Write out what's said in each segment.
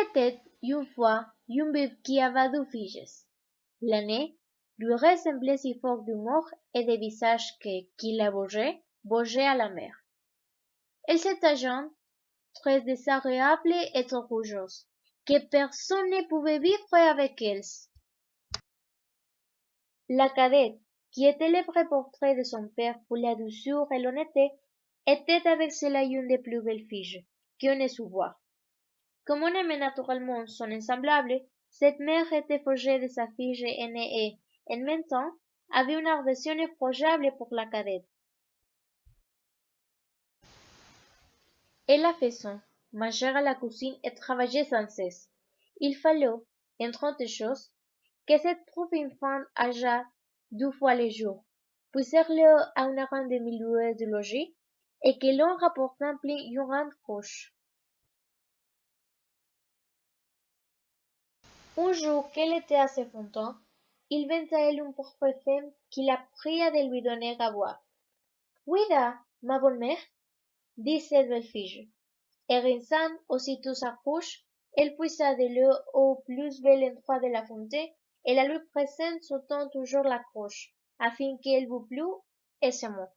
était une fois une veuve qui avait deux filles. L'aînée lui ressemblait si fort d'humour et de visage que, qui la voyait à la mer. Elle s'était jeune, très désagréable et trop rougeuse, que personne ne pouvait vivre avec elle. La cadette, qui était le vrai portrait de son père pour la douceur et l'honnêteté, était avec cela une des plus belles filles qu'on ait su voir. Comme on aimait naturellement son semblable, cette mère était forgée de sa fille aînée et, en même temps, avait une adhésion effroyable pour la cadette. Elle a fait son, manger à la cuisine et travailler sans cesse. Il fallut, entre autres choses, que cette pauvre enfant âgée 2 fois le jour, puisèrent-le à une grande demi-lieue du logis, et que l'on rapporta plein une grande couche. Un jour qu'elle était assez contente, il vint à elle une pauvre femme qui la pria de lui donner à boire. Ouida, ma bonne mère, dit cette belle fille, et rinçant aussitôt sa couche, elle puisa de l'eau au plus bel endroit de la fontaine, et la lui présente sautant toujours la couche, afin qu'elle bout plus aisément.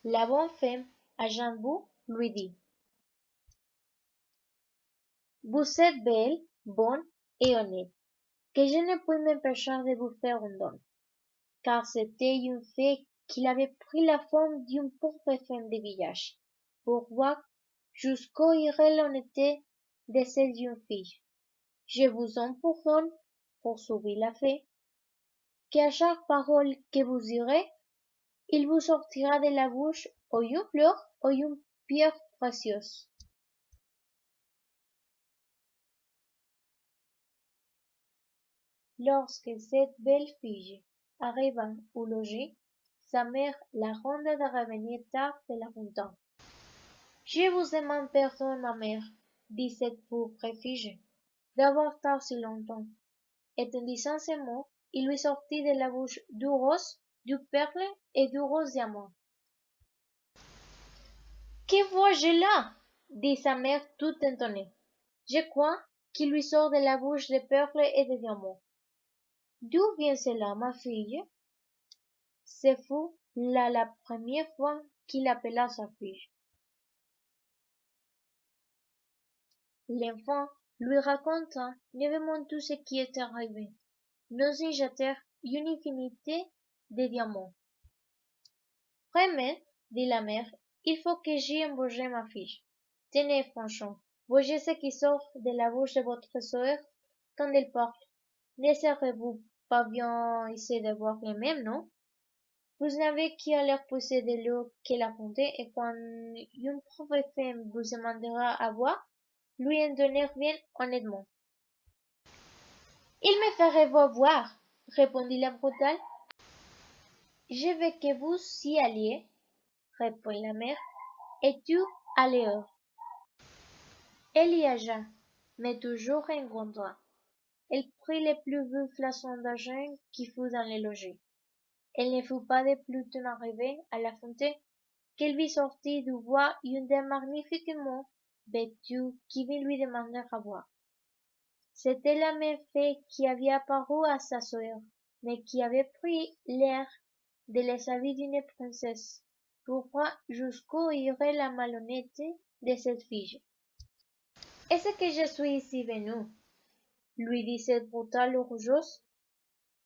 La bonne femme, à Jean Bou, lui dit: Vous êtes belle, bonne et honnête, que je ne puis m'empêcher de vous faire un don, car c'était une fée qu'il avait pris la forme d'une pauvre femme de village, pour voir jusqu'où irait l'honnêteté de cette jeune fille. Je vous en pardonne, poursuivit la fée, qu'à chaque parole que vous direz, il vous sortira de la bouche ou une fleur ou une pierre précieuse. Lorsque cette belle fille arriva au logis, sa mère la ronda de revenir tard de la fontaine. Je vous demande pardon, ma mère, dit cette pauvre fille, d'avoir tard si longtemps. Et en disant ces mots, il lui sortit de la bouche du rose, du perle et du rose diamant. Que vois-je là? Dit sa mère tout étonnée. Je crois qu'il lui sort de la bouche des perles et des diamants. D'où vient cela, ma fille? Ce fut là la première fois qu'il appela sa fille. L'enfant lui raconta brièvement tout ce qui était arrivé. Nous y jetèrent une infinité de diamants. Vraiment, dit la mère, il faut que j'y embauche ma fille. Tenez, Fanchon, voyez ce qui sort de la bouche de votre sœur quand elle parle. Ne serez-vous pas bien ici de voir les mêmes, non? Vous n'avez qu'à leur pousser de l'eau que la fontaine et quand une pauvre femme vous demandera à boire, lui en donner bien honnêtement. Il me ferait beau boire, répondit la brutale. Je veux que vous y alliez, répondit la mère, et tu allez. Elle y alla, mais toujours en grondant. Elle prit le plus vieux flasson d'argent qui fut dans le logis. Elle ne fut pas de plus temps arrivée à la fontaine qu'elle vit sortir du bois une dame magnifiquement vêtue qui vint lui demander à boire. C'était la même fée qui avait apparu à sa sœur, mais qui avait pris l'air de les habits d'une princesse, pour voir jusqu'où irait la malhonnêteté de cette fille. Est-ce que je suis ici venue, lui dit cette brutale rougeuse,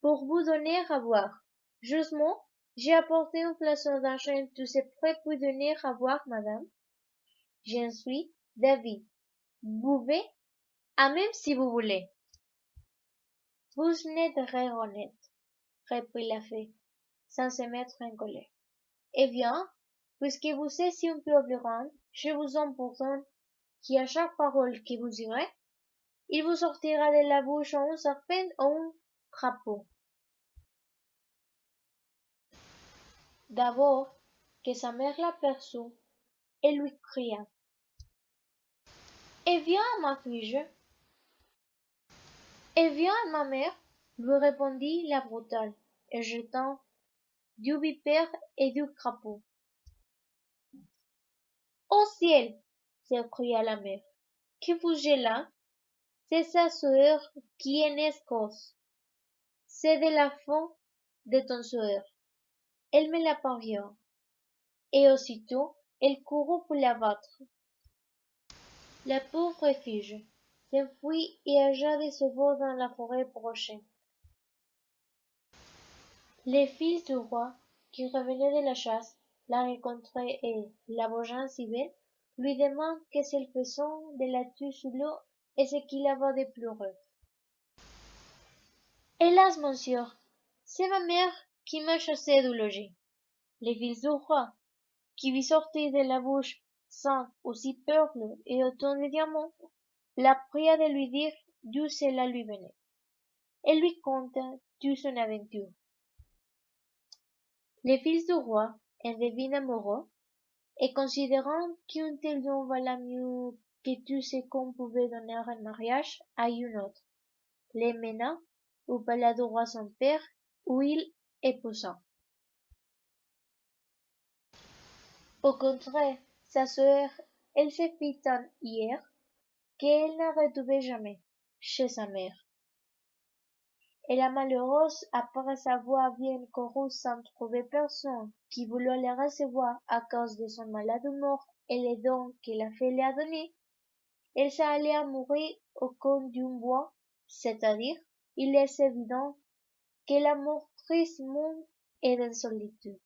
pour vous donner à boire? Justement, j'ai apporté un flasson d'argent, tout ce prêt pour donner à boire, madame. J'en suis d'avis. Buvez, à même si vous voulez. Vous n'êtes rien honnête, reprit la fée, sans se mettre en colère. Eh bien, puisque vous êtes si un peu obéissante, je vous en pardonne qu'à chaque parole que vous direz, il vous sortira de la bouche un serpent ou un crapaud. D'abord que sa mère l'aperçut, elle lui cria: Eh bien, ma fille. Eh bien, ma mère, lui répondit la brutale, et jetant du vipère et du crapaud. Au ciel! S'écria la mère. que vous j'ai là, c'est sa sœur qui est née grosse. C'est de la faute de ton sœur. Elle me l'a parié. Et aussitôt, elle courut pour l'abattre. La pauvre fille s'enfuit et alla de nouveau dans la forêt prochaine. Les fils du roi, qui revenait de la chasse, la rencontrèrent et, la voyant si belle, lui demandent qu'est-ce qu'elle faisait de la tue sous l'eau et ce qu'il avait de pleurer. Hélas, monsieur, c'est ma mère qui m'a chassé du logis. Les fils du roi, qui vit sortir de la bouche 5 ou 6 perles et autant de diamants, la pria de lui dire d'où cela lui venait. Elle lui conta toute son aventure. Les fils du roi en devinent amoureux, et considérant qu'un tel don valait mieux que tout ce qu'on pouvait donner en mariage à un autre, les mena au palais du roi son père, où il épousa. Au contraire, sa sœur, elle se fit tant hier qu'elle ne retrouva jamais chez sa mère. Et la malheureuse, après avoir bien couru sans trouver personne qui voulût la recevoir à cause de son malade humeur et les dons que la fée lui a donnés, elle s'allait mourir au coin d'un bois, c'est-à-dire, il est évident que la mort tristement est en solitude.